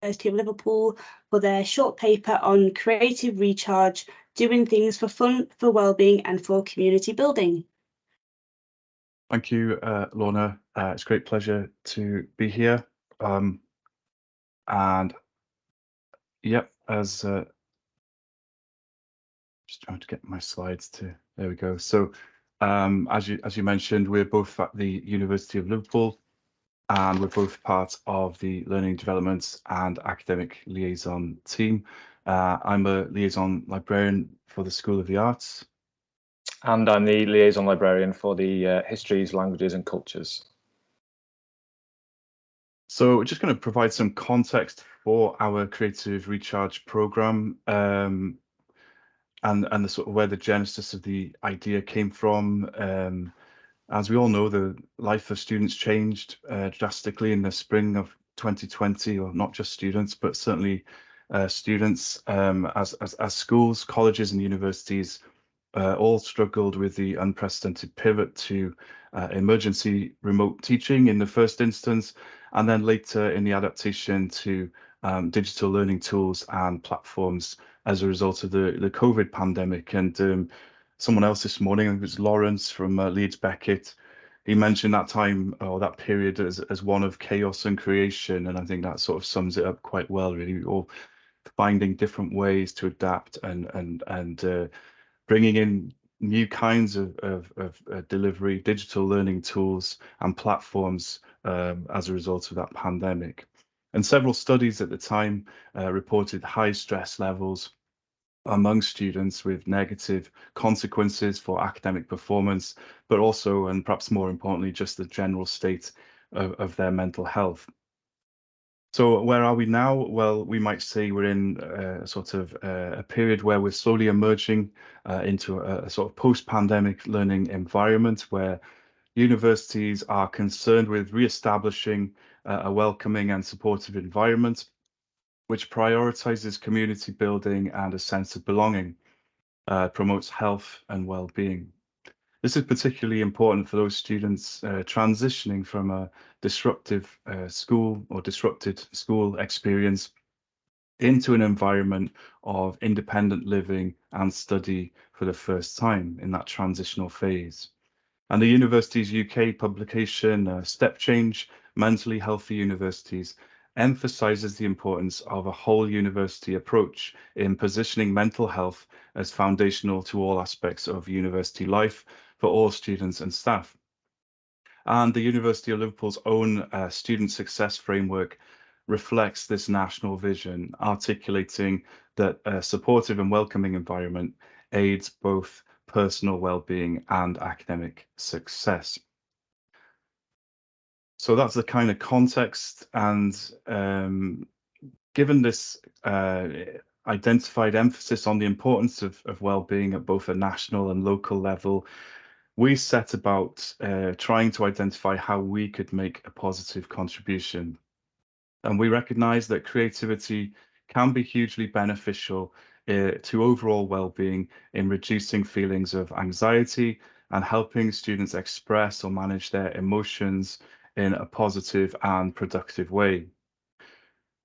University of Liverpool for their short paper on creative recharge, doing things for fun, for wellbeing and for community building. Thank you, Lorna. It's a great pleasure to be here. And yep, as just trying to get my slides to, there we go. So as you mentioned, we're both at the University of Liverpool, and we're both part of the Learning Development and Academic Liaison team. I'm a liaison librarian for the School of the Arts. And I'm the liaison librarian for the Histories, Languages and Cultures. So we're just going to provide some context for our Creative Recharge programme, and the sort of where the genesis of the idea came from. As we all know, the life of students changed drastically in the spring of 2020, or not just students, but certainly students as schools, colleges and universities all struggled with the unprecedented pivot to emergency remote teaching in the first instance, and then later in the adaptation to digital learning tools and platforms as a result of the COVID pandemic. And someone else this morning, I think it was Lawrence from Leeds Beckett, he mentioned that time or that period as one of chaos and creation, and I think that sort of sums it up quite well, really. All finding different ways to adapt and bringing in new kinds of delivery, digital learning tools and platforms as a result of that pandemic. And several studies at the time reported high stress levels among students with negative consequences for academic performance, but also, and perhaps more importantly, just the general state of their mental health. So where are we now? Well, we might say we're in a period where we're slowly emerging into a sort of post-pandemic learning environment where universities are concerned with re-establishing a welcoming and supportive environment which prioritizes community building and a sense of belonging, promotes health and well-being. This is particularly important for those students transitioning from a disruptive school or disrupted school experience into an environment of independent living and study for the first time in that transitional phase. And the university's UK publication, Step Change, Mentally Healthy Universities, emphasizes the importance of a whole university approach in positioning mental health as foundational to all aspects of university life for all students and staff. And the University of Liverpool's own student success framework reflects this national vision, articulating that a supportive and welcoming environment aids both personal well-being and academic success. So that's the kind of context, and given this identified emphasis on the importance of well-being at both a national and local level, we set about trying to identify how we could make a positive contribution. And we recognize that creativity can be hugely beneficial to overall well-being in reducing feelings of anxiety and helping students express or manage their emotions in a positive and productive way.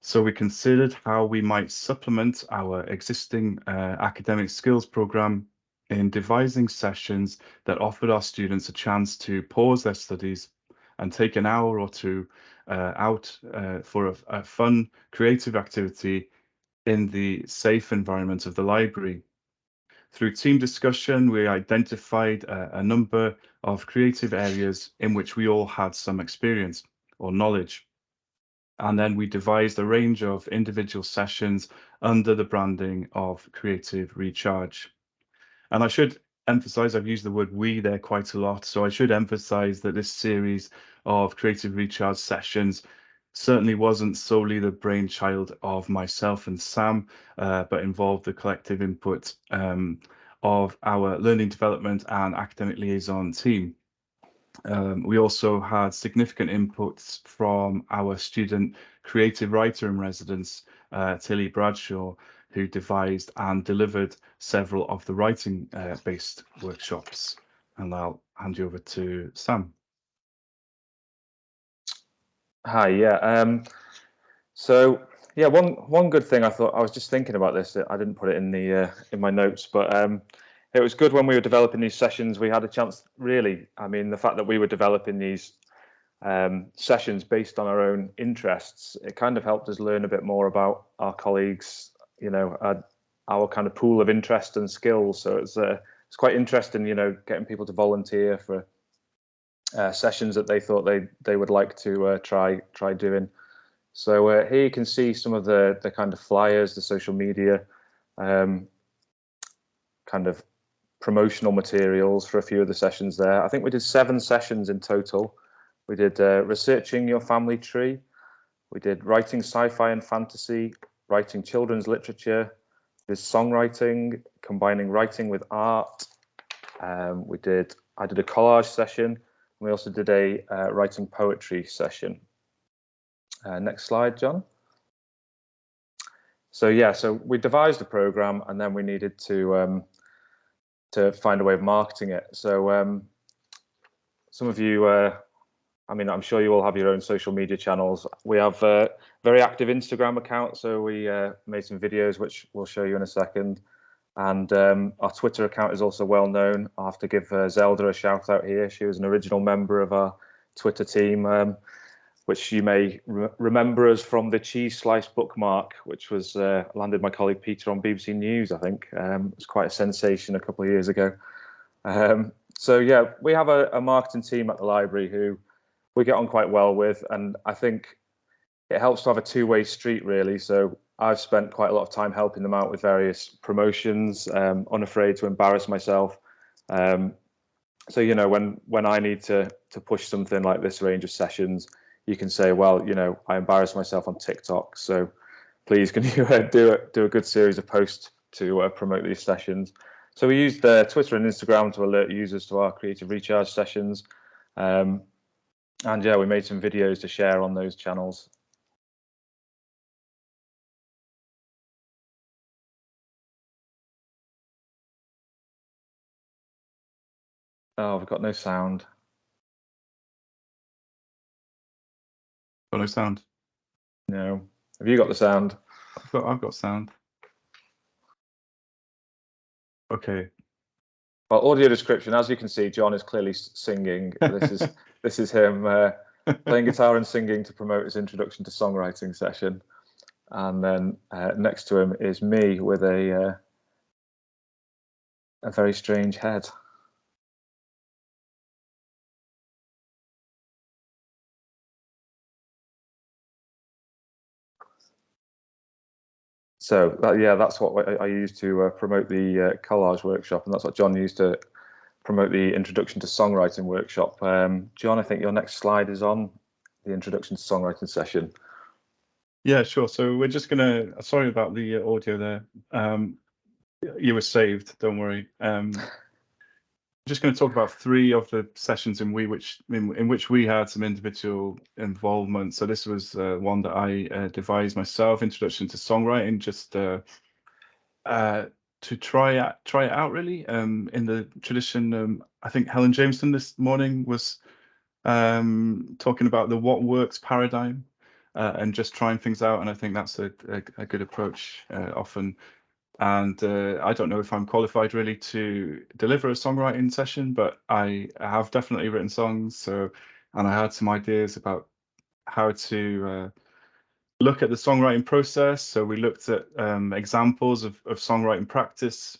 So we considered how we might supplement our existing academic skills program in devising sessions that offered our students a chance to pause their studies and take an hour or two out for a fun, creative activity in the safe environment of the library. Through team discussion, we identified a number of creative areas in which we all had some experience or knowledge. And then we devised a range of individual sessions under the branding of Creative Recharge. And I should emphasize, I've used the word we there quite a lot, so I should emphasize that this series of Creative Recharge sessions certainly wasn't solely the brainchild of myself and Sam, but involved the collective input of our learning development and academic liaison team. We also had significant inputs from our student creative writer in residence, Tilly Bradshaw, who devised and delivered several of the writing based workshops. And I'll hand you over to Sam. Hi, yeah. So Yeah, one good thing I thought, I was just thinking about this. I didn't put it in the in my notes, but it was good when we were developing these sessions. We had a chance, really. I mean, the fact that we were developing these sessions based on our own interests, it kind of helped us learn a bit more about our colleagues. You know, our kind of pool of interest and skills. So it's quite interesting. You know, getting people to volunteer for sessions that they thought they would like to try doing. So here you can see some of the kind of flyers, the social media, kind of promotional materials for a few of the sessions there. I think we did 7 sessions in total. We did researching your family tree. We did writing sci-fi and fantasy, writing children's literature. There's songwriting, combining writing with art. I did a collage session. We also did a writing poetry session. Next slide, John. So yeah, so we devised a program, and then we needed to find a way of marketing it. So some of you, I mean, I'm sure you all have your own social media channels. We have a very active Instagram account, so we made some videos, which we'll show you in a second. And our Twitter account is also well known. I'll have to give Zelda a shout out here. She was an original member of our Twitter team, which you may remember us from the cheese slice bookmark, which was landed my colleague Peter on BBC News, I think. It was quite a sensation a couple of years ago. So yeah, we have a marketing team at the library who we get on quite well with, and I think it helps to have a two-way street, really. So I've spent quite a lot of time helping them out with various promotions, unafraid to embarrass myself. So, you know, when I need to push something like this range of sessions, you can say, well, you know, I embarrass myself on TikTok, so please can you do a good series of posts to promote these sessions. So we used Twitter and Instagram to alert users to our creative recharge sessions. And yeah, we made some videos to share on those channels. Oh, we've got no sound. Got no sound. No. Have you got the sound? I've got sound. Okay. Well, audio description, as you can see, John is clearly singing. This is him playing guitar and singing to promote his introduction to songwriting session. And then next to him is me with a very strange head. So yeah, that's what I used to promote the collage workshop, and that's what John used to promote the introduction to songwriting workshop. John, I think your next slide is on the introduction to songwriting session. Yeah, sure. So we're just gonna, sorry about the audio there. You were saved, don't worry. Just going to talk about 3 of the sessions in which we had some individual involvement. So this was one that I devised myself, Introduction to Songwriting, just to try it out, really. In the tradition, I think Helen Jameson this morning was talking about the what works paradigm, and just trying things out. And I think that's a good approach often. And I don't know if I'm qualified really to deliver a songwriting session, but I have definitely written songs. And I had some ideas about how to look at the songwriting process. So we looked at examples of songwriting practice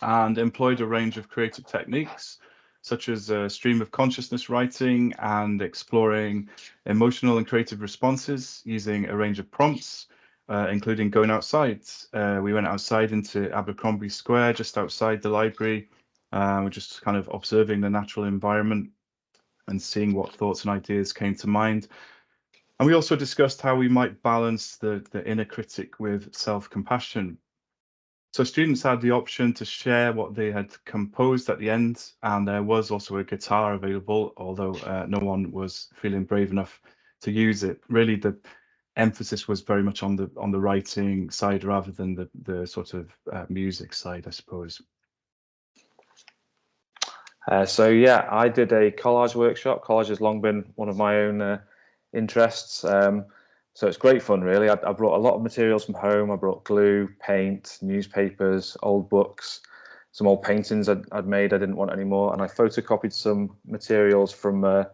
and employed a range of creative techniques, such as stream of consciousness writing and exploring emotional and creative responses using a range of prompts, including going outside. We went outside into Abercrombie Square, just outside the library. We're just kind of observing the natural environment and seeing what thoughts and ideas came to mind. And we also discussed how we might balance the inner critic with self-compassion. So students had the option to share what they had composed at the end, and there was also a guitar available, although no one was feeling brave enough to use it. Really, the emphasis was very much on the writing side rather than the sort of music side, I suppose. So yeah, I did a collage workshop. Collage has long been one of my own interests. So it's great fun, really. I brought a lot of materials from home. I brought glue, paint, newspapers, old books, some old paintings I'd made I didn't want anymore, and I photocopied some materials from a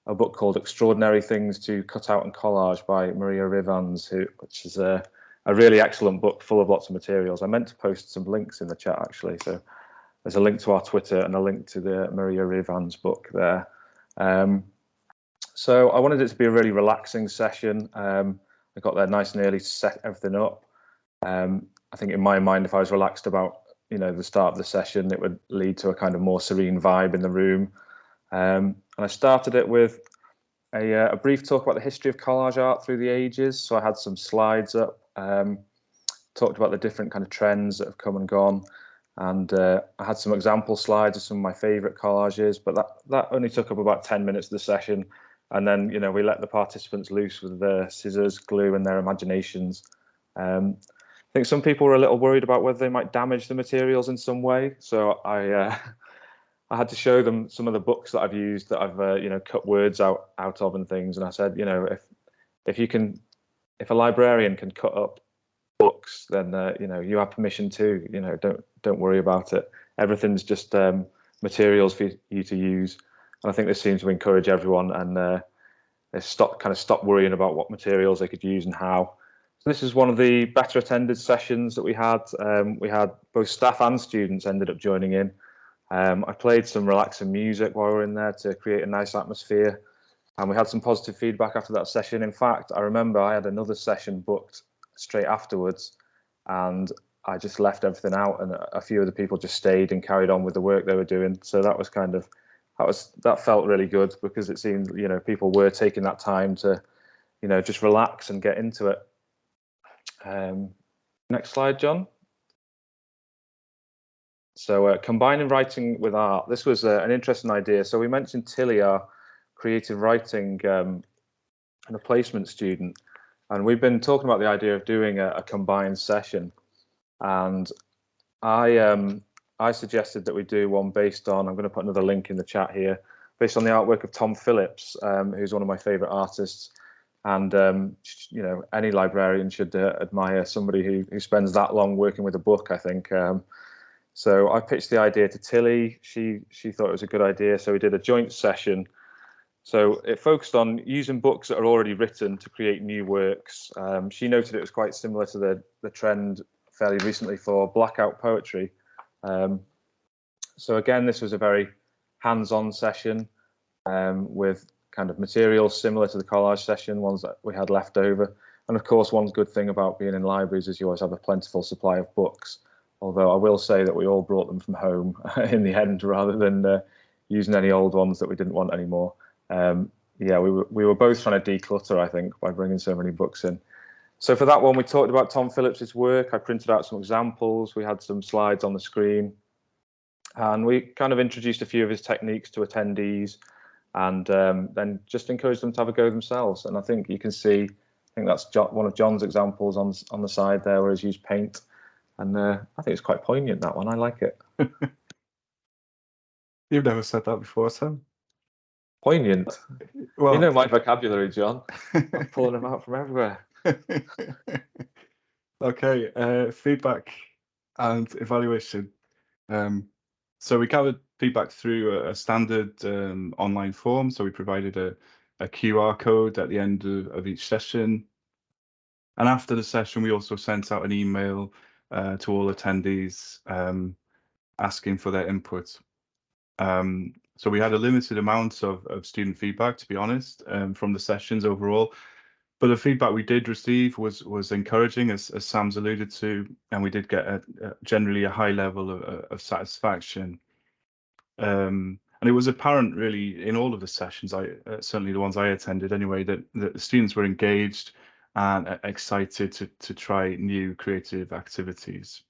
book called Extraordinary Things to Cut Out and Collage by Maria Rivans, which is a really excellent book full of lots of materials. I meant to post some links in the chat, actually. So there's a link to our Twitter and a link to the Maria Rivans book there. So I wanted it to be a really relaxing session. I got there nice and early to set everything up. I think in my mind, if I was relaxed about the start of the session, it would lead to a kind of more serene vibe in the room. And I started it with a brief talk about the history of collage art through the ages. So I had some slides up, talked about the different kind of trends that have come and gone. And I had some example slides of some of my favorite collages, but that only took up about 10 minutes of the session. And then, we let the participants loose with their scissors, glue, and their imaginations. I think some people were a little worried about whether they might damage the materials in some way. So I had to show them some of the books that I've used that I've cut words out of and things. And I said, if a librarian can cut up books, then you have permission to. Don't worry about it. Everything's just materials for you to use. And I think this seems to encourage everyone, and they stop worrying about what materials they could use and how. So this is one of the better attended sessions that we had. We had both staff and students ended up joining in. I played some relaxing music while we were in there to create a nice atmosphere, and we had some positive feedback after that session. In fact, I remember I had another session booked straight afterwards, and I just left everything out, and a few of the people just stayed and carried on with the work they were doing. So that was that felt really good, because it seemed people were taking that time to just relax and get into it. Next slide, John. So combining writing with art. This was an interesting idea. So we mentioned Tilly, our creative writing and a placement student, and we've been talking about the idea of doing a combined session. And I suggested that we do one based on, I'm going to put another link in the chat here, based on the artwork of Tom Phillips, who's one of my favorite artists. And, any librarian should admire somebody who spends that long working with a book, I think. So I pitched the idea to Tilly. She thought it was a good idea. So we did a joint session. So it focused on using books that are already written to create new works. She noted it was quite similar to the trend fairly recently for blackout poetry. So again, this was a very hands-on session with kind of materials similar to the collage session, ones that we had left over. And of course, one good thing about being in libraries is you always have a plentiful supply of books. Although I will say that we all brought them from home in the end, rather than using any old ones that we didn't want anymore. We were both trying to declutter, I think, by bringing so many books in. So for that one, we talked about Tom Phillips's work. I printed out some examples. We had some slides on the screen, and we kind of introduced a few of his techniques to attendees, and then just encouraged them to have a go themselves. And I think you can see, I think that's one of John's examples on the side there, where he's used paint. And I think it's quite poignant, that one. I like it. You've never said that before, Sam. Poignant? Well, you know my vocabulary, John. I'm pulling them out from everywhere. Okay, feedback and evaluation. So we gathered feedback through a standard online form. So we provided a QR code at the end of each session. And after the session, we also sent out an email to all attendees asking for their input. So we had a limited amount of student feedback, to be honest, from the sessions overall. But the feedback we did receive was encouraging, as Sam's alluded to, and we did get generally a high level of satisfaction. And it was apparent, really, in all of the sessions, certainly the ones I attended anyway, that the students were engaged and excited to try new creative activities.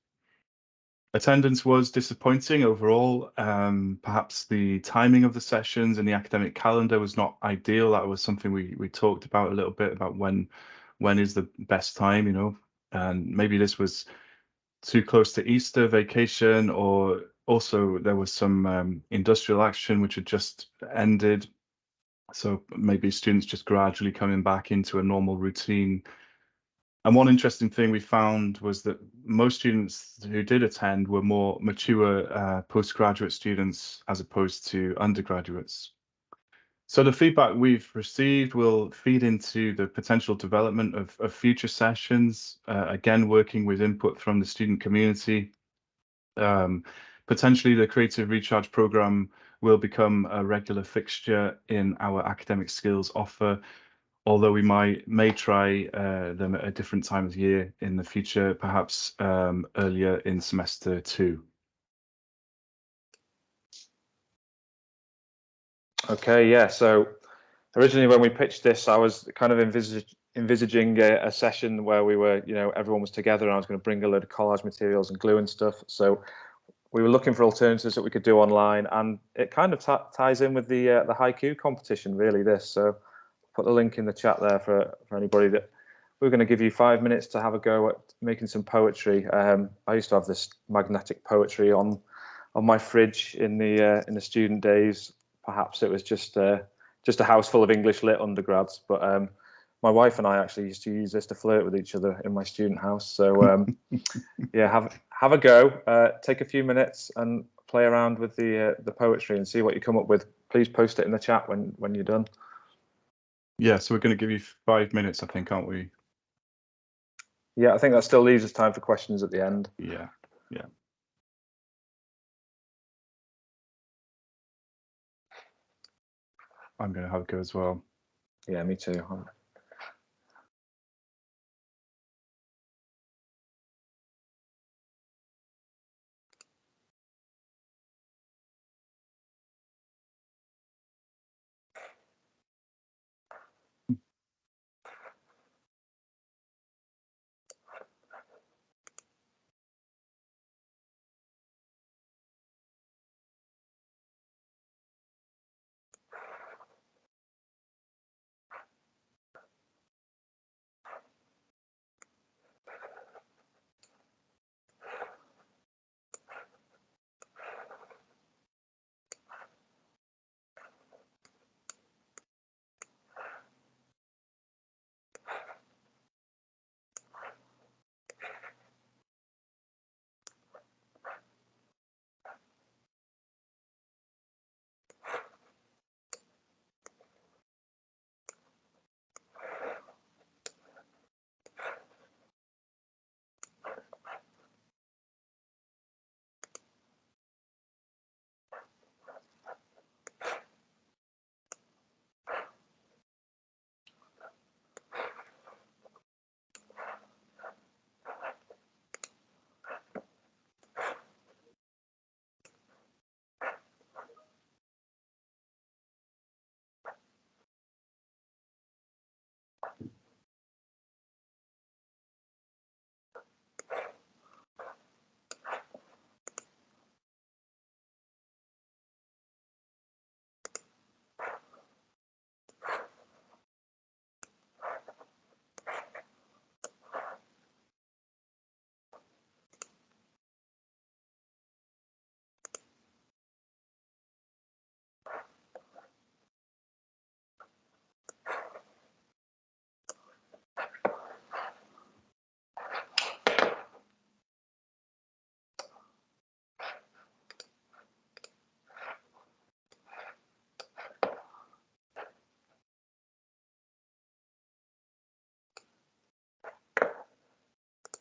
Attendance was disappointing overall. Perhaps the timing of the sessions and the academic calendar was not ideal. That was something we talked about a little bit, about when is the best time, and maybe this was too close to Easter vacation, or also there was some industrial action which had just ended. So maybe students just gradually coming back into a normal routine. And one interesting thing we found was that most students who did attend were more mature postgraduate students as opposed to undergraduates. So the feedback we've received will feed into the potential development of future sessions, again, working with input from the student community. Potentially the Creative Recharge programme will become a regular fixture in our academic skills offer, although we may try them at a different time of year in the future, perhaps earlier in semester 2. Okay, yeah. So originally, when we pitched this, I was kind of envisaging a session where we were, everyone was together, and I was going to bring a load of collage materials and glue and stuff. So we were looking for alternatives that we could do online, and it kind of ties in with the haiku competition, really. This, so put the link in the chat there for anybody that we're going to give you 5 minutes to have a go at making some poetry. I used to have this magnetic poetry on my fridge in the student days. Perhaps it was just a house full of English lit undergrads, but my wife and I actually used to use this to flirt with each other in my student house. So yeah, have a go. Take a few minutes and play around with the poetry and see what you come up with. Please post it in the chat when you're done. Yeah, so we're going to give you 5 minutes, I think, aren't we? Yeah, I think that still leaves us time for questions at the end. Yeah, yeah. I'm going to have a go as well. Yeah, me too.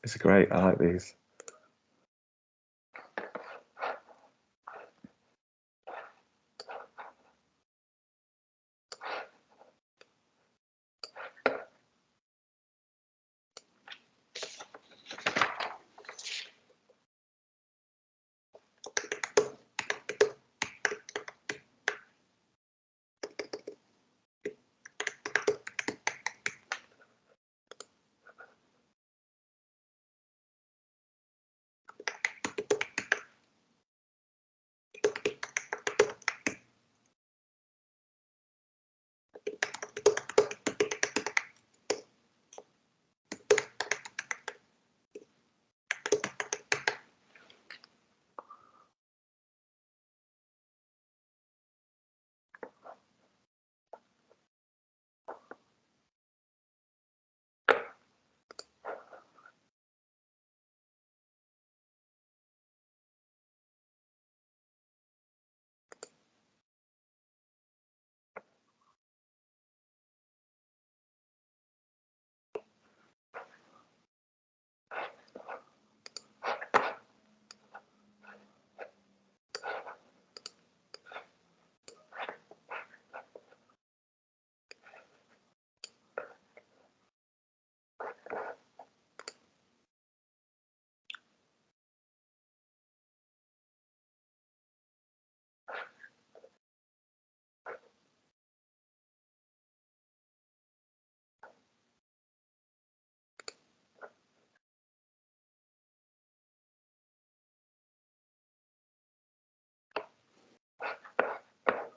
It's great. I like these.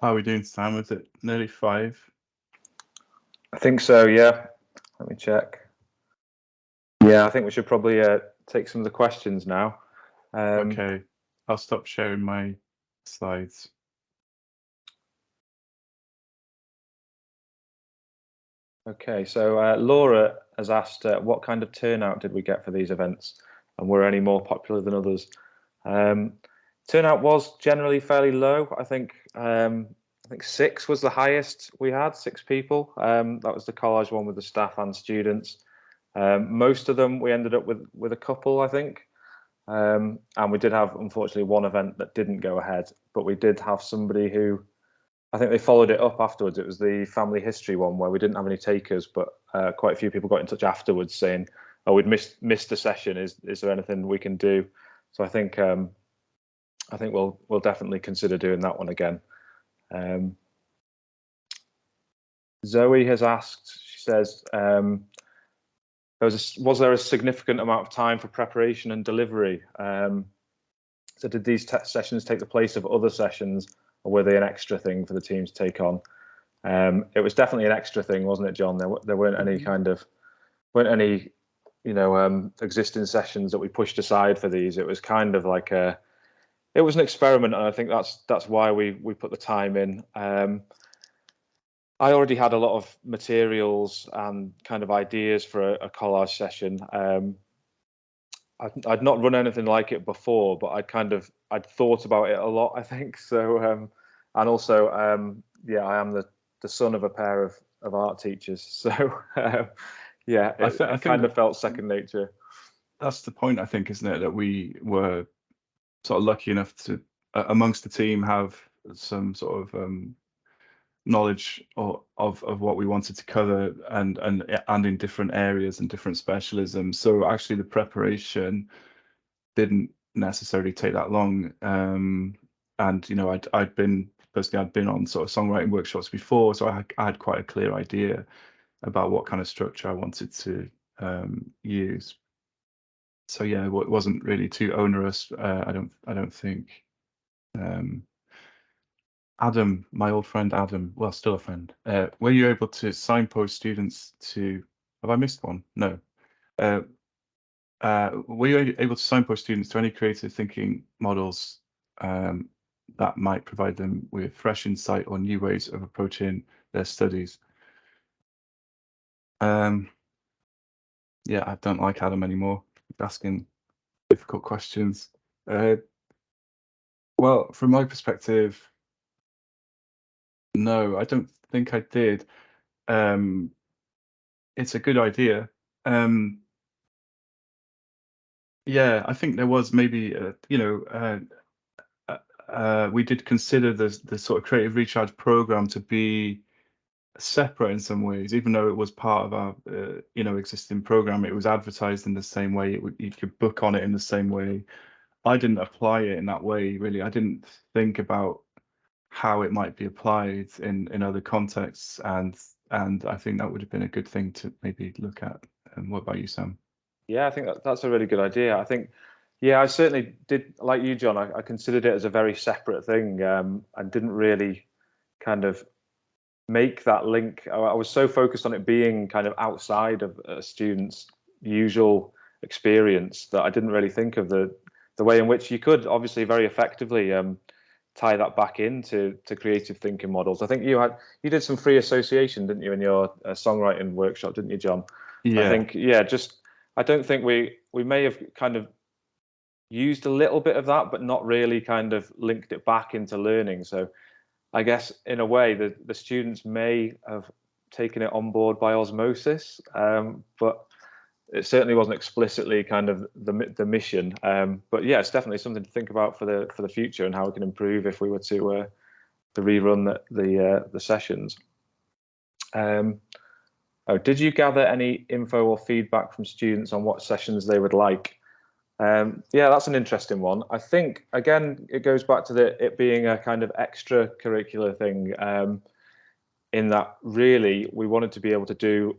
How are we doing, Sam? Was it nearly 5? I think so, yeah. Let me check. Yeah, I think we should probably take some of the questions now. Okay, I'll stop sharing my slides. Okay, so Laura has asked, what kind of turnout did we get for these events, and were any more popular than others? Turnout was generally fairly low. I think 6 was the highest we had, 6 people. That was the college one with the staff and students. Most of them we ended up with a couple, I think. And we did have, unfortunately, one event that didn't go ahead, but we did have somebody who, I think they followed it up afterwards. It was the family history one where we didn't have any takers, but quite a few people got in touch afterwards saying, "Oh, we'd missed the session. Is there anything we can do?" So I think we'll definitely consider doing that one again. Zoe has asked. She says, "Was there a significant amount of time for preparation and delivery? So did these sessions take the place of other sessions, or were they an extra thing for the team to take on?" It was definitely an extra thing, wasn't it, John? There weren't any existing sessions that we pushed aside for these. It was kind of like it was an experiment, and I think that's why we put the time in. I already had a lot of materials and kind of ideas for a collage session. I'd not run anything like it before, but I'd thought about it a lot, I think. So, and also, yeah, I am the son of a pair of art teachers, so yeah, I kind of felt second nature. That's the point, I think, isn't it? That we were sort of lucky enough to, amongst the team, have some sort of knowledge of what we wanted to cover, and in different areas and different specialisms. So actually, the preparation didn't necessarily take that long. And I'd been on sort of songwriting workshops before, so I had quite a clear idea about what kind of structure I wanted to use. So yeah, it wasn't really too onerous. I don't think. Adam, my old friend Adam, well, still a friend. Were you able to signpost students to? Have I missed one? No. Were you able to signpost students to any creative thinking models that might provide them with fresh insight or new ways of approaching their studies? Yeah, I don't like Adam anymore. He's asking difficult questions. Well, from my perspective, no, I don't think I did. It's a good idea. Yeah, I think there was maybe, we did consider the sort of creative recharge program to be separate in some ways, even though it was part of our existing program. It was advertised in the same way. You could book on it in the same way. I didn't apply it in that way, really. I didn't think about how it might be applied in other contexts, and I think that would have been a good thing to maybe look at. And what about you, Sam? Yeah, I think that's a really good idea. I think, yeah, I certainly did, like you, John. I considered it as a very separate thing, and didn't really kind of make that link. I was so focused on it being kind of outside of a student's usual experience that I didn't really think of the way in which you could obviously very effectively tie that back into creative thinking models. I think you did some free association, didn't you, in your songwriting workshop, didn't you, John? Yeah. I think, yeah, I don't think we may have kind of used a little bit of that, but not really kind of linked it back into learning. So I guess in a way the students may have taken it on board by osmosis, but it certainly wasn't explicitly kind of the mission. But yeah, it's definitely something to think about for the future, and how we can improve if we were to rerun the sessions. Did you gather any info or feedback from students on what sessions they would like? Yeah, that's an interesting one. I think, again, it goes back to it being a kind of extracurricular thing, in that really we wanted to be able to do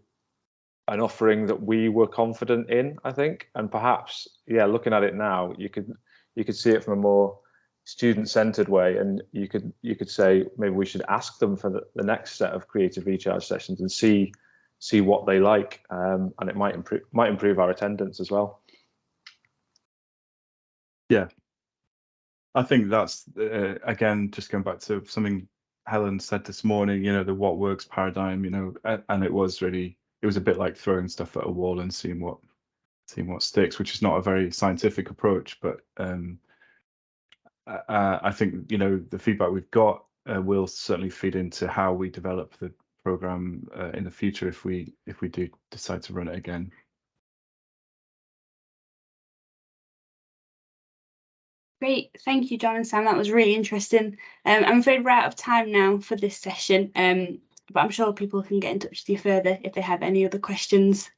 an offering that we were confident in, I think. And perhaps, yeah, looking at it now, you could see it from a more student-centered way, and you could say maybe we should ask them for the next set of creative recharge sessions and see what they like, and it might improve our attendance as well. Yeah, I think that's again, just going back to something Helen said this morning, you know, the what works paradigm, you know, and it was a bit like throwing stuff at a wall and seeing what sticks, which is not a very scientific approach, but I think, you know, the feedback we've got will certainly feed into how we develop the program in the future if we do decide to run it again. Great, thank you, John and Sam. That was really interesting. I'm afraid we're out of time now for this session, but I'm sure people can get in touch with you further if they have any other questions.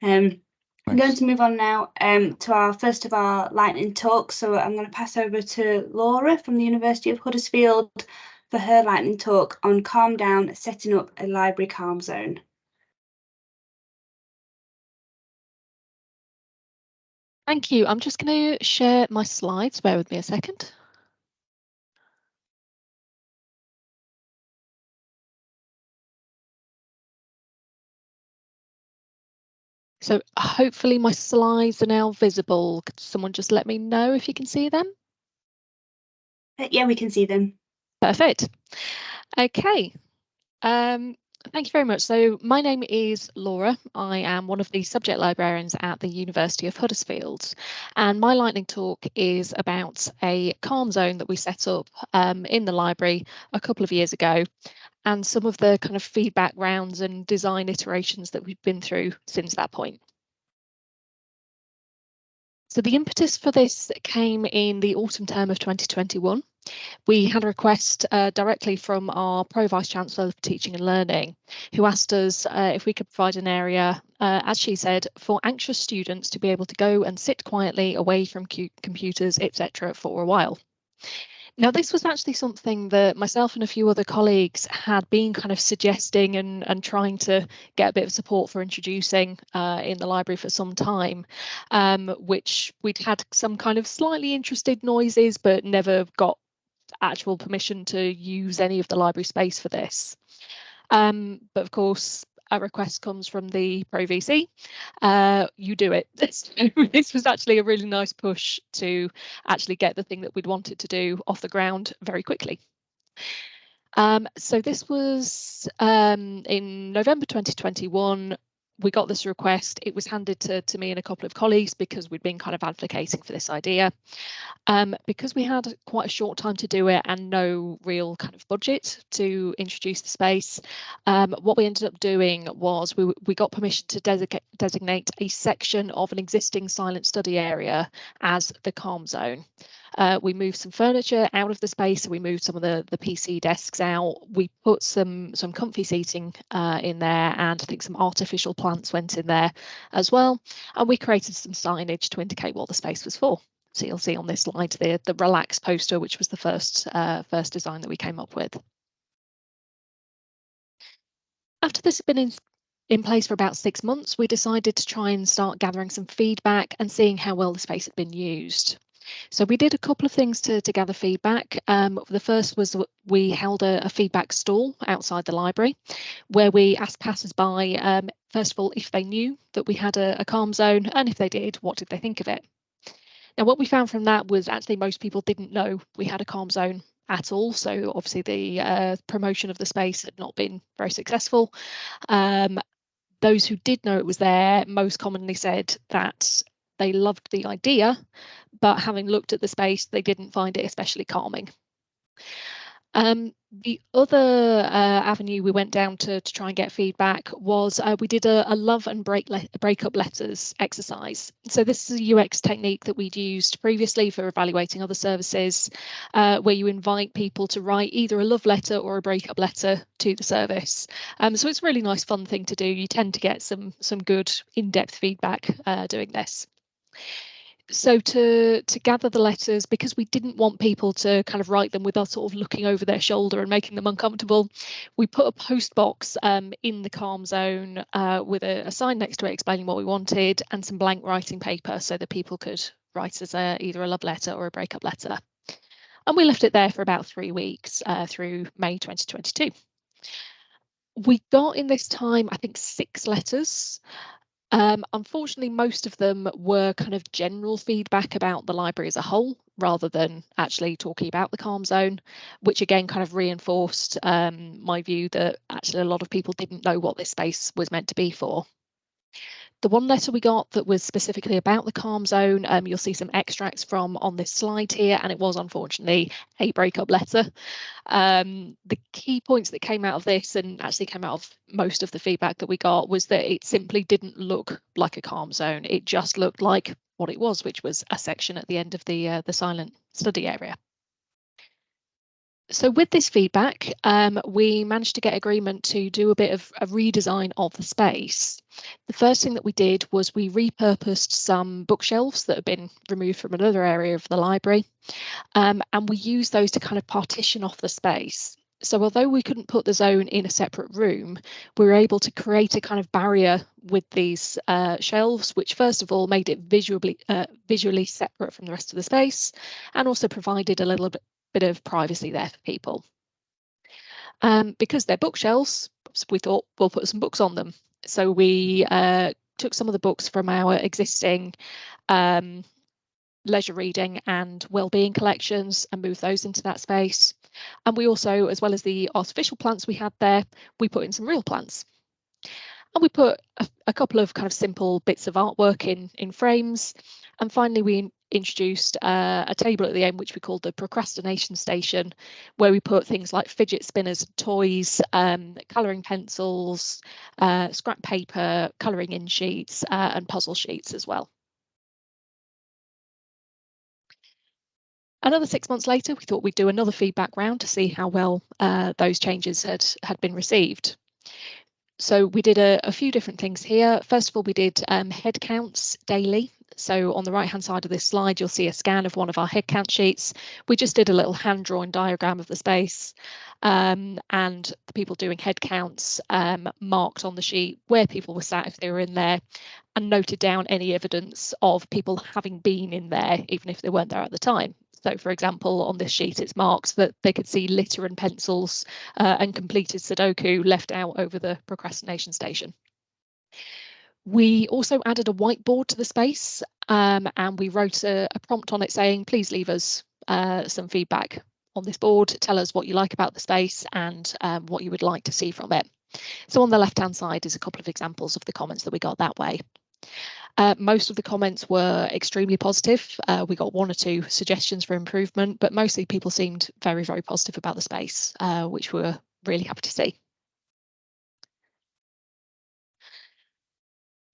I'm going to move on now to our first of our lightning talks. So I'm going to pass over to Laura from the University of Huddersfield for her lightning talk on Calm Down, setting up a library calm zone. Thank you. I'm just going to share my slides. Bear with me a second. So hopefully my slides are now visible. Could someone just let me know if you can see them? Yeah, we can see them. Perfect. Okay. Thank you very much. So my name is Laura. I am one of the subject librarians at the University of Huddersfield, and my lightning talk is about a calm zone that we set up in the library a couple of years ago, and some of the kind of feedback rounds and design iterations that we've been through since that point. So the impetus for this came in the autumn term of 2021. We had a request directly from our Pro Vice Chancellor of Teaching and Learning, who asked us if we could provide an area, as she said, for anxious students to be able to go and sit quietly away from computers, etc. for a while. Now, this was actually something that myself and a few other colleagues had been kind of suggesting and trying to get a bit of support for introducing in the library for some time, which we'd had some kind of slightly interested noises, but never got actual permission to use any of the library space for this. But of course, a request comes from the Pro VC, you do it. This was actually a really nice push to actually get the thing that we'd wanted to do off the ground very quickly. So this was in November 2021. We got this request. It was handed to me and a couple of colleagues because we'd been kind of advocating for this idea. Because we had quite a short time to do it and no real kind of budget to introduce the space, what we ended up doing was we got permission to designate a section of an existing silent study area as the calm zone. We moved some furniture out of the space, so we moved some of the PC desks out. We put some comfy seating in there, and I think some artificial plants went in there as well. And we created some signage to indicate what the space was for. So you'll see on this slide the relax poster, which was the first design that we came up with. After this had been in place for about 6 months, we decided to try and start gathering some feedback and seeing how well the space had been used. So we did a couple of things to gather feedback. The first was we held a feedback stall outside the library where we asked passers-by, first of all, if they knew that we had a calm zone, and if they did, what did they think of it? Now, what we found from that was actually most people didn't know we had a calm zone at all. So obviously the promotion of the space had not been very successful. Those who did know it was there most commonly said that they loved the idea, but having looked at the space, they didn't find it especially calming. The other avenue we went down to try and get feedback was we did a love and breakup letters exercise. So this is a UX technique that we'd used previously for evaluating other services, where you invite people to write either a love letter or a breakup letter to the service. So it's a really nice, fun thing to do. You tend to get some good in-depth feedback doing this. So to gather the letters, because we didn't want people to kind of write them with us sort of looking over their shoulder and making them uncomfortable, we put a post box in the calm zone with a sign next to it explaining what we wanted and some blank writing paper so that people could write as either a love letter or a breakup letter. And we left it there for about 3 weeks through May 2022. We got in this time, I think, 6 letters. Unfortunately, most of them were kind of general feedback about the library as a whole, rather than actually talking about the calm zone, which again kind of reinforced my view that actually a lot of people didn't know what this space was meant to be for. The one letter we got that was specifically about the calm zone, you'll see some extracts from on this slide here, and it was unfortunately a breakup letter. The key points that came out of this, and actually came out of most of the feedback that we got, was that it simply didn't look like a calm zone. It just looked like what it was, which was a section at the end of the silent study area. So with this feedback, we managed to get agreement to do a bit of a redesign of the space. The first thing that we did was we repurposed some bookshelves that had been removed from another area of the library, and we used those to kind of partition off the space. So although we couldn't put the zone in a separate room, we were able to create a kind of barrier with these shelves, which first of all made it visually separate from the rest of the space, and also provided a little bit of privacy there for people. Because they're bookshelves, we thought we'll put some books on them. So we took some of the books from our existing leisure reading and wellbeing collections and moved those into that space. And we also, as well as the artificial plants we had there, we put in some real plants. And we put a couple of kind of simple bits of artwork in frames. And finally, we introduced a table at the end, which we called the procrastination station, where we put things like fidget spinners, toys, colouring pencils, scrap paper, colouring in sheets, and puzzle sheets as well. Another 6 months later, we thought we'd do another feedback round to see how well those changes had been received. So we did a few different things here. First of all, we did head counts daily. So on the right hand side of this slide, you'll see a scan of one of our head count sheets. We just did a little hand drawn diagram of the space, and the people doing head counts marked on the sheet where people were sat if they were in there, and noted down any evidence of people having been in there, even if they weren't there at the time. So, for example, on this sheet, it's marked that they could see litter and pencils and completed Sudoku left out over the procrastination station. We also added a whiteboard to the space, and we wrote a prompt on it saying, please leave us some feedback on this board. Tell us what you like about the space and what you would like to see from it. So on the left-hand side is a couple of examples of the comments that we got that way. Most of the comments were extremely positive. We got 1 or 2 suggestions for improvement, but mostly people seemed very, very positive about the space, which we were really happy to see.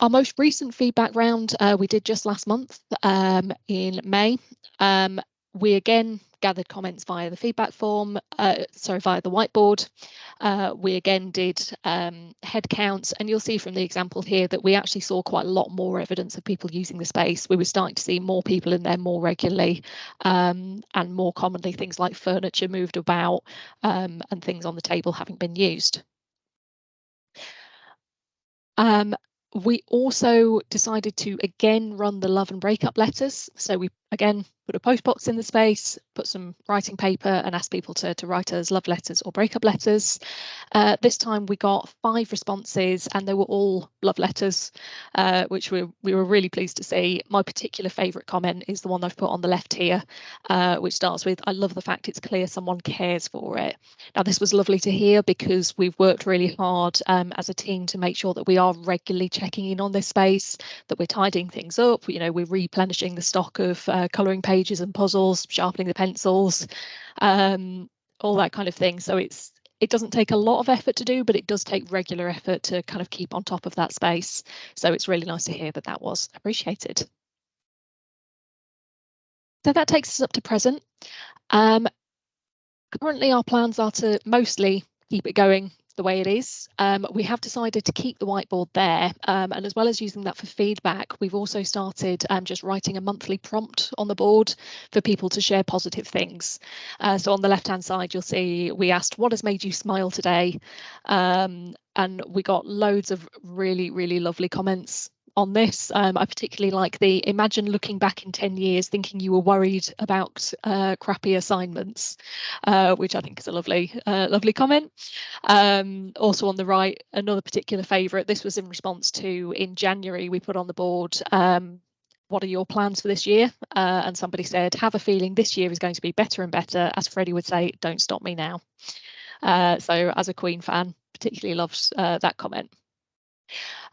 Our most recent feedback round we did just last month in May. We again gathered comments via the feedback form, via the whiteboard. We again did head counts, and you'll see from the example here that we actually saw quite a lot more evidence of people using the space. We were starting to see more people in there more regularly, and more commonly things like furniture moved about and things on the table having been used. We also decided to again run the love and breakup letters. So we again put a post box in the space, put some writing paper, and asked people to write us love letters or breakup letters. This time we got 5 responses, and they were all love letters, which we were really pleased to see. My particular favourite comment is the one I've put on the left here, which starts with, I love the fact it's clear someone cares for it. Now, this was lovely to hear because we've worked really hard as a team to make sure that we are regularly checking in on this space, that we're tidying things up, we're replenishing the stock of colouring pages and puzzles, sharpening the pencils, all that kind of thing. So it doesn't take a lot of effort to do, but it does take regular effort to kind of keep on top of that space. So it's really nice to hear that that was appreciated. So that takes us up to present. Currently, our plans are to mostly keep it going the way it is. We have decided to keep the whiteboard there, and as well as using that for feedback, we've also started just writing a monthly prompt on the board for people to share positive things. So on the left-hand side, you'll see we asked, what has made you smile today? And we got loads of really, really lovely comments on this. I particularly like the imagine looking back in 10 years thinking you were worried about crappy assignments, which I think is a lovely comment. Also on the right, another particular favourite. This was in response to, in January, we put on the board, what are your plans for this year? And somebody said, have a feeling this year is going to be better and better. As Freddie would say, don't stop me now. So as a Queen fan, particularly loved that comment.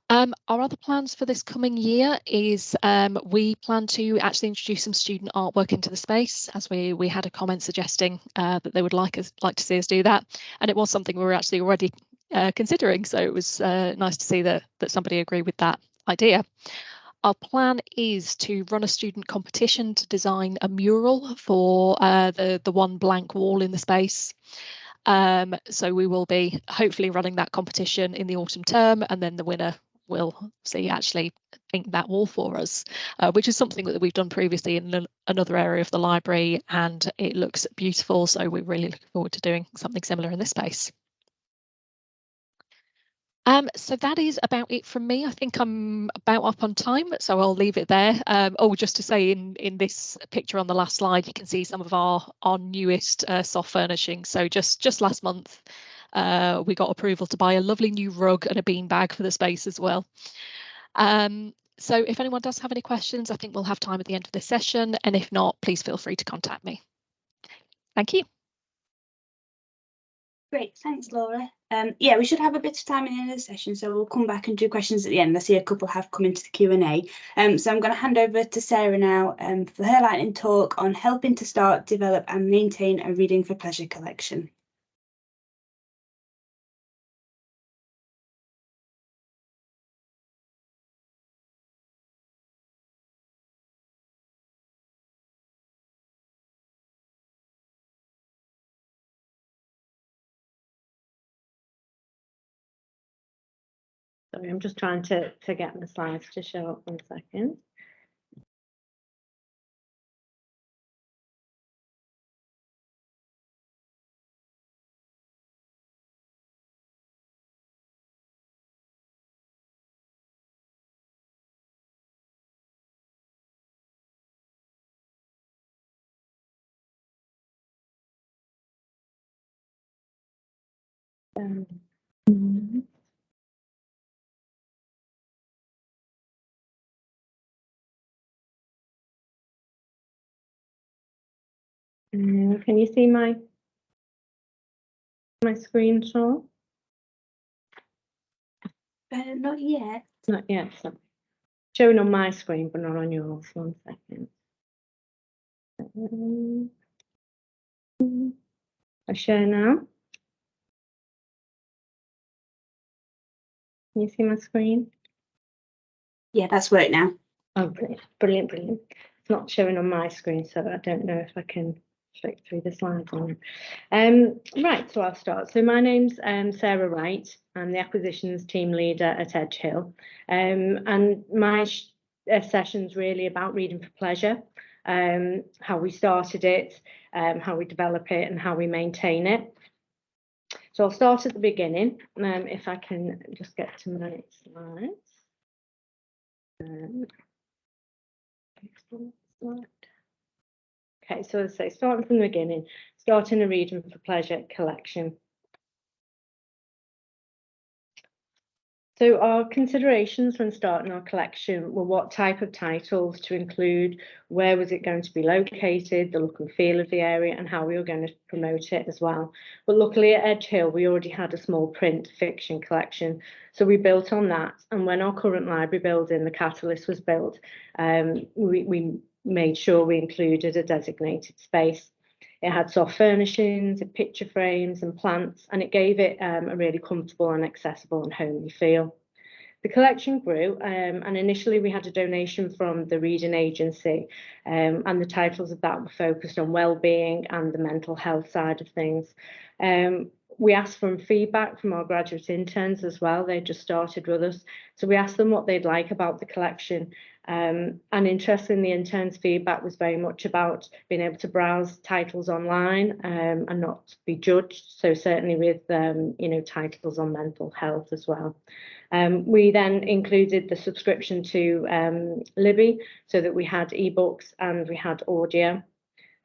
Our other plans for this coming year is we plan to actually introduce some student artwork into the space, as we had a comment suggesting that they would like to see us do that, and it was something we were actually already considering, so it was nice to see that somebody agreed with that idea. Our plan is to run a student competition to design a mural for the one blank wall in the space. So we will be hopefully running that competition in the autumn term, and then the winner will actually paint that wall for us, which is something that we've done previously in another area of the library, and it looks beautiful. So we're really looking forward to doing something similar in this space. So that is about it from me. I think I'm about up on time, so I'll leave it there. Just to say, in this picture on the last slide, you can see some of our newest soft furnishing. So just last month, we got approval to buy a lovely new rug and a beanbag for the space as well. So if anyone does have any questions, I think we'll have time at the end of this session, and if not, please feel free to contact me. Thank you. Great, thanks, Laura. Yeah, we should have a bit of time in the end of the session, so we'll come back and do questions at the end. I see a couple have come into the Q&A. So I'm going to hand over to Sarah now for her lightning talk on helping to start, develop and maintain a Reading for Pleasure collection. Sorry, I'm just trying to get the slides to show up. 1 second. Can you see my screen, Sean? Not yet. Not yet. So showing on my screen, but not on yours. 1 second. I share now. Can you see my screen? Yeah, that's worked now. Oh, brilliant. It's not showing on my screen, so I don't know if I can flick through the slides on it. Right, so I'll start. So my name's Sarah Wright. I'm the acquisitions team leader at Edge Hill. And my session's really about reading for pleasure, how we started it, how we develop it and how we maintain it. So I'll start at the beginning, if I can just get to my slides. Okay, so as I say, starting from the beginning, starting a Reading for Pleasure collection. So our considerations when starting our collection were what type of titles to include, where was it going to be located, the look and feel of the area, and how we were going to promote it as well. But luckily at Edge Hill, we already had a small print fiction collection, so we built on that. And when our current library building, the Catalyst, was built, we made sure we included a designated space. It had soft furnishings, picture frames and plants, and it gave it a really comfortable and accessible and homely feel. The collection grew, and initially we had a donation from the Reading Agency, and the titles of that were focused on wellbeing and the mental health side of things. We asked for feedback from our graduate interns as well. They just started with us. So we asked them what they'd like about the collection. And interestingly, the interns' feedback was very much about being able to browse titles online and not be judged. So certainly with, you know, titles on mental health as well. We then included the subscription to Libby so that we had ebooks and we had audio.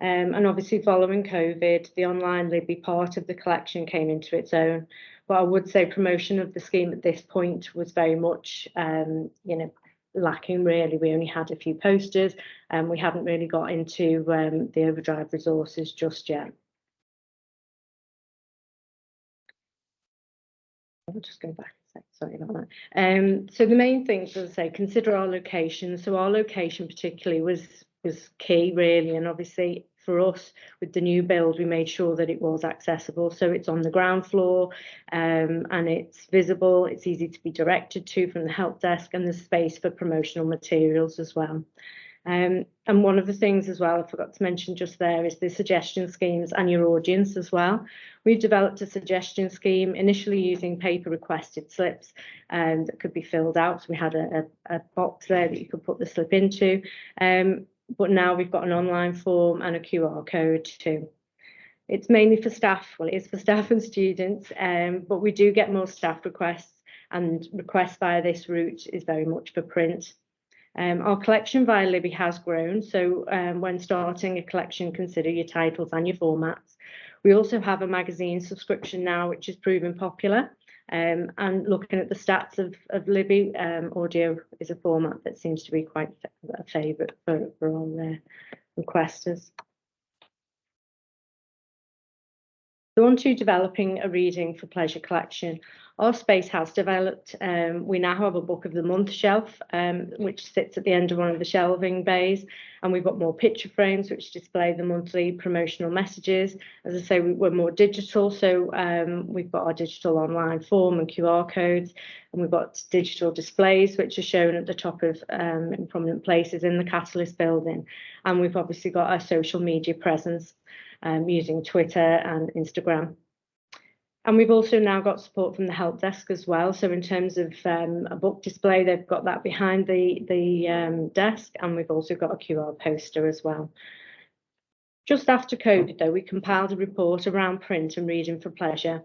And obviously following COVID, the online Libby part of the collection came into its own. But I would say promotion of the scheme at this point was very much, you know, lacking really. We only had a few posters and we haven't really got into the overdrive resources just yet. I'll just go back a sec, sorry about that. So the main things, as I say, consider our location. So our location particularly was key really, and obviously for us with the new build we made sure that it was accessible, so it's on the ground floor and it's visible, it's easy to be directed to from the help desk, and there's space for promotional materials as well. And one of the things as well I forgot to mention just there is the suggestion schemes and your audience as well. We've developed a suggestion scheme initially using paper requested slips that could be filled out. So we had a box there that you could put the slip into. But now we've got an online form and a QR code too. It's mainly for staff, well it is for staff and students, but we do get more staff requests, and requests via this route is very much for print. Our collection via Libby has grown, so when starting a collection, consider your titles and your formats. We also have a magazine subscription now, which is proving popular. And looking at the stats of Libby, audio is a format that seems to be quite a favourite for all their requesters. So on to developing a reading for pleasure collection. Our space has developed. We now have a book of the month shelf, which sits at the end of one of the shelving bays, and we've got more picture frames which display the monthly promotional messages. As I say, we're more digital, so we've got our digital online form and QR codes, and we've got digital displays which are shown at the top of in prominent places in the Catalyst building, and we've obviously got our social media presence using Twitter and Instagram. And we've also now got support from the help desk as well. So in terms of a book display, they've got that behind the desk, and we've also got a QR poster as well. Just after COVID, though, we compiled a report around print and reading for pleasure,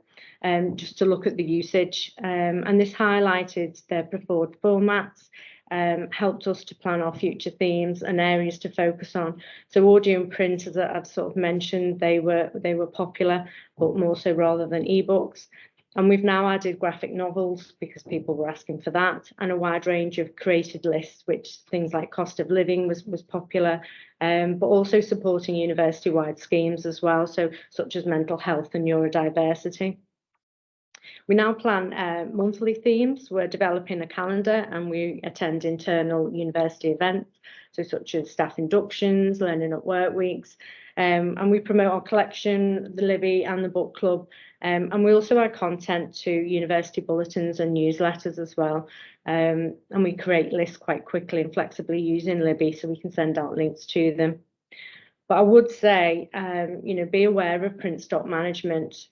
just to look at the usage. And this highlighted their preferred formats, helped us to plan our future themes and areas to focus on. So audio and print, as I've sort of mentioned, they were popular, but more so rather than ebooks. And we've now added graphic novels because people were asking for that, and a wide range of created lists, which things like cost of living was popular, but also supporting university-wide schemes as well, so such as mental health and neurodiversity. We now plan monthly themes. We're developing a calendar, and we attend internal university events, so such as staff inductions, learning at work weeks, and we promote our collection, the Libby and the book club, and we also add content to university bulletins and newsletters as well, and we create lists quite quickly and flexibly using Libby, so we can send out links to them. But I would say, you know, be aware of print stock management.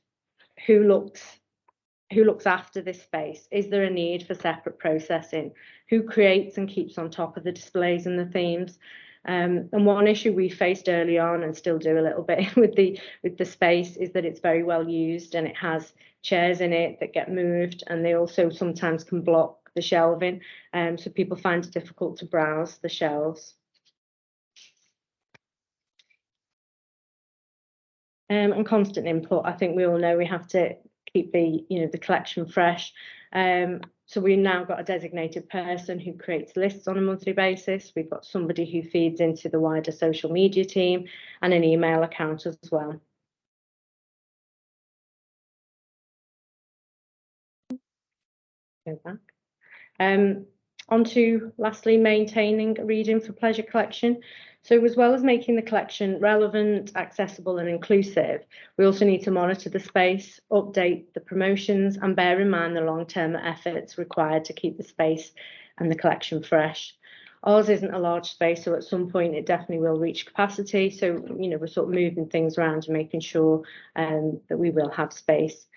Who looks after this space? Is there a need for separate processing? Who creates and keeps on top of the displays and the themes? And one issue we faced early on, and still do a little bit with the space, is that it's very well used and it has chairs in it that get moved, and they also sometimes can block the shelving, so people find it difficult to browse the shelves. And constant input. I think we all know we have to keep the collection fresh. So we've now got a designated person who creates lists on a monthly basis. We've got somebody who feeds into the wider social media team, and an email account as well. Go back. On to lastly, maintaining a reading for pleasure collection. So as well as making the collection relevant, accessible and inclusive, we also need to monitor the space, update the promotions, and bear in mind the long-term efforts required to keep the space and the collection fresh. Ours isn't a large space, so at some point it definitely will reach capacity. So, we're sort of moving things around and making sure that we will have space.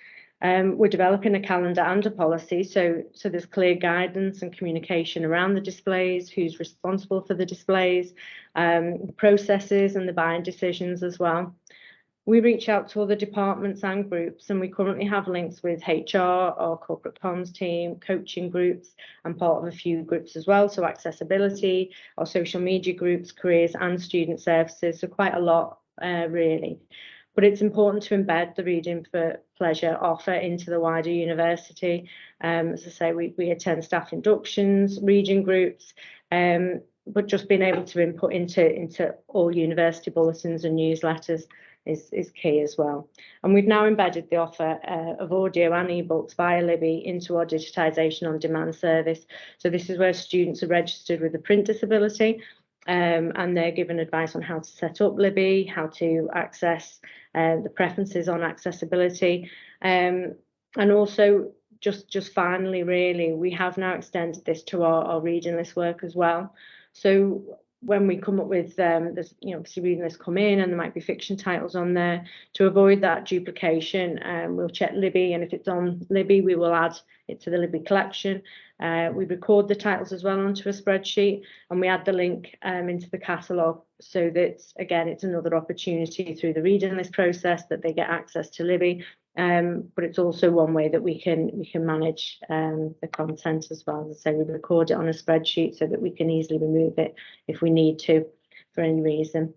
We're developing a calendar and a policy, so there's clear guidance and communication around the displays, who's responsible for the displays, the processes and the buying decisions as well. We reach out to other departments and groups, and we currently have links with HR, our corporate comms team, coaching groups, and part of a few groups as well. So accessibility, our social media groups, careers and student services. So quite a lot, really. But it's important to embed the Reading for Pleasure offer into the wider university. As I say, we attend staff inductions, reading groups, but just being able to input into all university bulletins and newsletters is key as well. And we've now embedded the offer of audio and ebooks via Libby into our digitisation on demand service. So this is where students are registered with a print disability, and they're given advice on how to set up Libby, how to access the preferences on accessibility, and also just finally, really, we have now extended this to our reading list work as well. So when we come up with, there's obviously reading lists come in and there might be fiction titles on there. To avoid that duplication, we'll check Libby, and if it's on Libby, we will add it to the Libby collection. We record the titles as well onto a spreadsheet, and we add the link into the catalogue, so that again it's another opportunity through the reading list process that they get access to Libby. But it's also one way that we can manage the content as well. As I say, we record it on a spreadsheet so that we can easily remove it if we need to for any reason.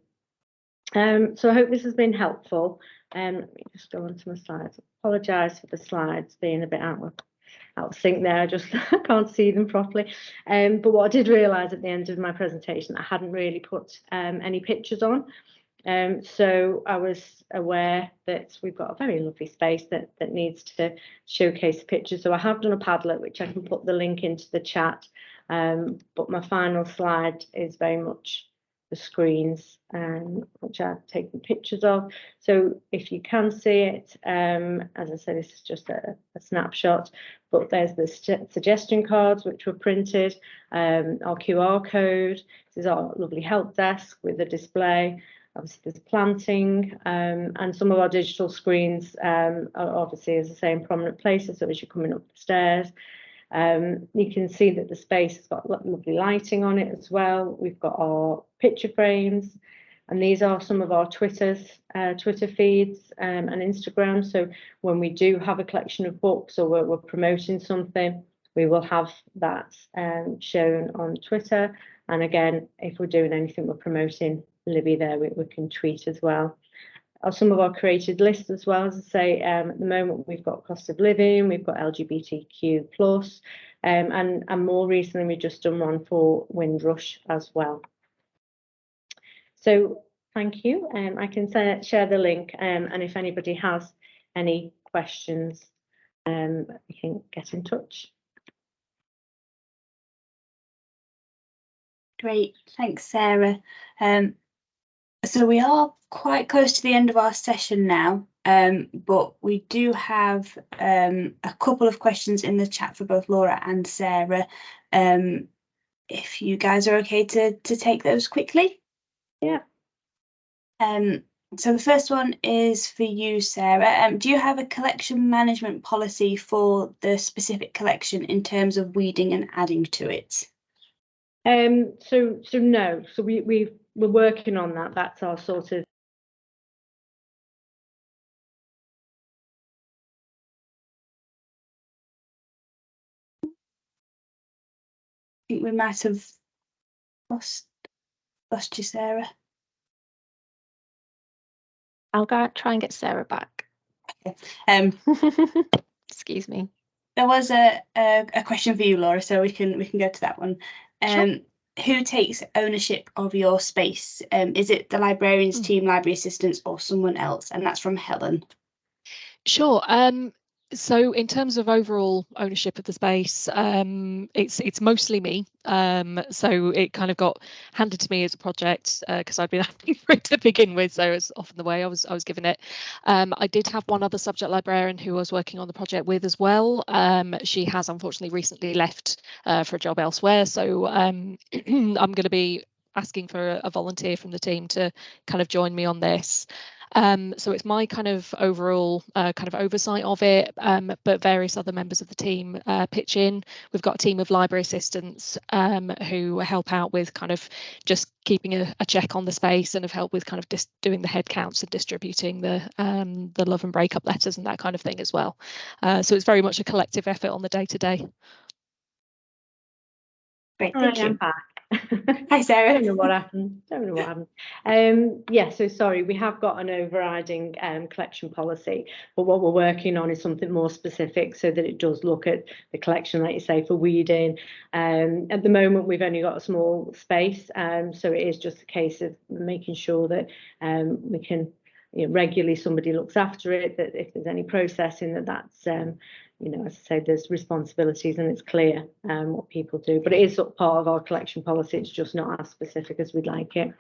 So I hope this has been helpful. Let me just go on to my slides. Apologise for the slides being a bit out of sync there. I just can't see them properly. But what I did realise at the end of my presentation, I hadn't really put any pictures on. So I was aware that we've got a very lovely space that needs to showcase pictures. So I have done a Padlet, which I can put the link into the chat. But my final slide is very much the screens, which I've taken pictures of. So if you can see it, as I said, this is just a snapshot, but there's the suggestion cards which were printed, our QR code. This is our lovely help desk with a display. Obviously there's planting, and some of our digital screens are obviously, as I say, in prominent places. So as you're coming up the stairs, you can see that the space has got lovely lighting on it as well. We've got our picture frames, and these are some of our Twitter feeds and Instagram. So when we do have a collection of books or we're promoting something, we will have that shown on Twitter. And again, if we're doing anything, we're promoting Libby there, we can tweet as well. Some of our created lists as well, as I say, at the moment we've got cost of living, we've got LGBTQ+, and more recently we've just done one for Windrush as well. So thank you. I can share the link, and if anybody has any questions, you can get in touch. Great, thanks, Sarah. So we are quite close to the end of our session now, but we do have a couple of questions in the chat for both Laura and Sarah. If you guys are okay to take those quickly. Yeah. So the first one is for you, Sarah. Do you have a collection management policy for the specific collection in terms of weeding and adding to it? So no. So we're working on that. That's our sort of. I think we might have lost you, Sarah. I'll go try and get Sarah back. Okay. Excuse me. There was a question for you, Laura, so we can go to that one. Sure. Who takes ownership of your space? Is it the librarians, team library assistants, or someone else? And that's from Helen. Sure. So in terms of overall ownership of the space, it's mostly me. So it kind of got handed to me as a project because I'd been asking for it to begin with. So it's often the way I was given it. I did have one other subject librarian who I was working on the project with as well. She has unfortunately recently left for a job elsewhere. So I'm going to be asking for a volunteer from the team to kind of join me on this. So it's my kind of overall kind of oversight of it, but various other members of the team pitch in. We've got a team of library assistants who help out with kind of just keeping a check on the space and have helped with kind of doing the head counts and distributing the love and breakup letters and that kind of thing as well. So it's very much a collective effort on the day-to-day. Great, thank you. I'm back. Hi, Sarah. Don't know what happened. Yeah, so sorry, we have got an overriding collection policy, but what we're working on is something more specific so that it does look at the collection, like you say, for weeding. At the moment, we've only got a small space, so it is just a case of making sure that we can, regularly somebody looks after it, that if there's any processing, that's as I say, there's responsibilities and it's clear what people do, but it is sort of part of our collection policy. It's just not as specific as we'd like it.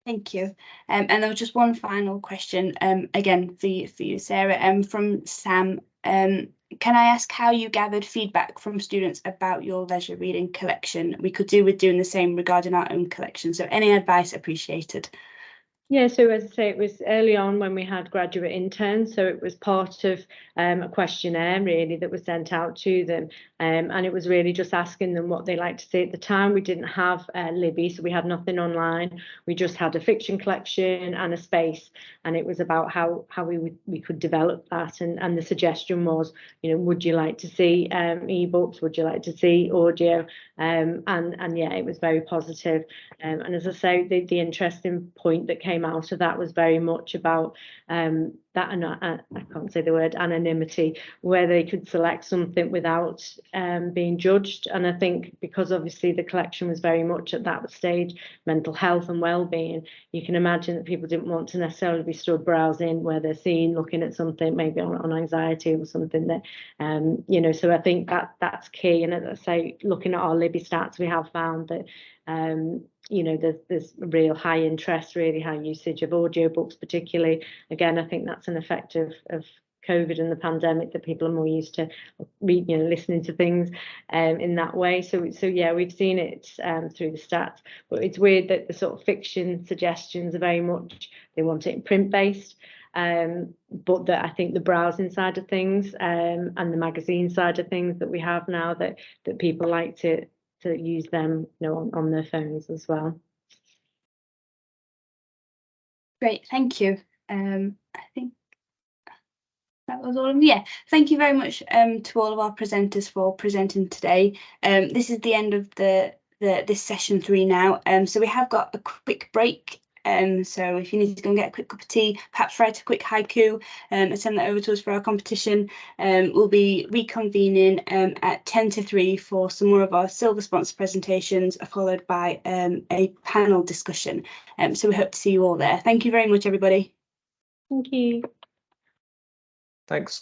Thank you. And there was just one final question, again for you, Sarah, from Sam. Can I ask how you gathered feedback from students about your leisure reading collection? We could do with doing the same regarding our own collection, so any advice appreciated. Yeah, so as I say, it was early on when we had graduate interns, so it was part of a questionnaire really that was sent out to them, and it was really just asking them what they liked to see. At the time we didn't have Libby, so we had nothing online. We just had a fiction collection and a space, and it was about how we could develop that, and the suggestion was, would you like to see ebooks, would you like to see audio, and yeah, it was very positive. And as I say, the interesting point that came out of that was very much about that, and I can't say the word, anonymity, where they could select something without being judged. And I think because obviously the collection was very much at that stage, mental health and well-being, you can imagine that people didn't want to necessarily be stood browsing where they're seen looking at something maybe on anxiety or something that so I think that's key. And as I say, looking at our Libby stats, we have found that there's real high interest, really high usage of audiobooks particularly. Again, I think that's an effect of COVID and the pandemic, that people are more used to listening to things in that way. So yeah, we've seen it through the stats, but it's weird that the sort of fiction suggestions are very much, they want it print based. But that I think the browsing side of things and the magazine side of things that we have now, that people like to use them on their phones as well. Great, thank you. I think that was all of them. Yeah, thank you very much to all of our presenters for presenting today. This is the end of this session 3 now. So we have got a quick break. So if you need to go and get a quick cup of tea, perhaps write a quick haiku and send that over to us for our competition. We'll be reconvening at 10 to 3 for some more of our silver sponsor presentations, followed by a panel discussion. So we hope to see you all there. Thank you very much, everybody. Thank you. Thanks.